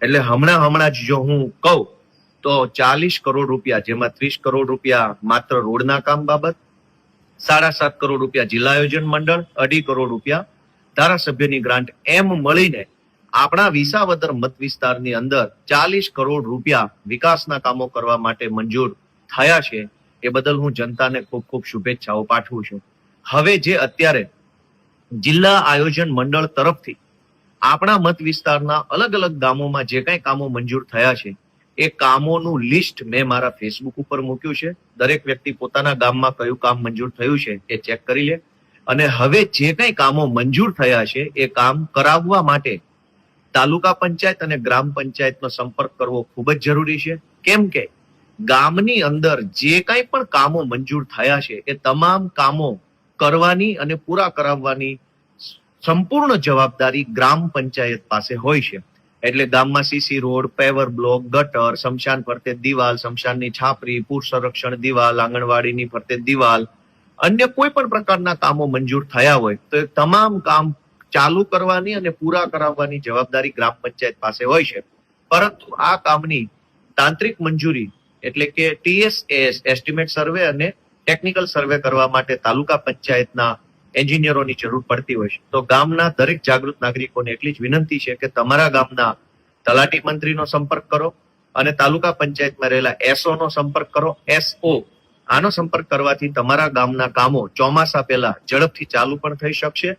એટલે હમણાં જ જો હું કહું તો 40 કરોડ રૂપિયા, જેમાં 30 કરોડ રૂપિયા માત્ર રોડના કામ બાબત, 7.5 કરોડ રૂપિયા જિલ્લા આયોજન મંડળ, 2.5 કરોડ રૂપિયા ધારાસભ્યની ગ્રાન્ટ, એમ મળીને આપણા વિસાવદર મત વિસ્તારની અંદર 40 કરોડ રૂપિયા વિકાસના કામો કરવા માટે મંજૂર થયા છે. એ બદલ હું જનતાને ખૂબ ખૂબ શુભેચ્છાઓ પાઠવું છું. હવે જે અત્યારે જિલ્લા આયોજન મંડળ તરફથી આપણા મત વિસ્તારના અલગ અલગ ગામોમાં જે કઈ કામો મંજૂર થયા છે એ કામોનું લિસ્ટ મેં મારા ફેસબુક ઉપર મૂક્યું છે. દરેક વ્યક્તિ પોતાના ગામમાં કયું કામ મંજૂર થયું છે એ ચેક કરી લે. અને હવે જે કઈ કામો મંજૂર થયા છે એ કામ કરાવવા માટે તાલુકા પંચાયત અને ગ્રામ પંચાયતનો સંપર્ક કરવો ખૂબ જ જરૂરી છે. કેમ કે ગામની અંદર જે કઈ પણ કામો મંજૂર થયા છે એ તમામ કામો કરવાની અને પૂરા કરાવવાની સંપૂર્ણ જવાબદારી ગ્રામ પંચાયત પાસે હોય છે. એટલે ગામમાં સીસી રોડ, પેવર બ્લોક, ગટર, શમશાન ફરતે દિવાલ, શમશાનની છાપરી, પૂર સંરક્ષણ દિવાલ, આંગણવાડીની ફરતે દિવાલ, અન્ય કોઈ પણ પ્રકારના કામો મંજૂર થયા હોય તો એ તમામ કામ ચાલુ કરવાની અને પૂરા કરાવવાની જવાબદારી ગ્રામ પંચાયત પાસે હોય છે. પરંતુ આ કામની તાંત્રિક મંજૂરી એટલે કે TSAS એસ્ટિમેટ સર્વે અને ટેકનિકલ સર્વે કરવા માટે તાલુકા પંચાયતના એન્જિનિયરોની જરૂર પડતી હોય છે. તો ગામના દરેક જાગૃત નાગરિકોને એટલી જ વિનંતી છે કે તમારા ગામના તલાટી મંત્રીનો સંપર્ક કરો અને તાલુકા પંચાયતમાં રહેલા SO નો સંપર્ક કરો. SO આનો સંપર્ક કરવાથી તમારા ગામના કામો ચોમાસા પહેલા ઝડપથી ચાલુ પણ થઈ શકશે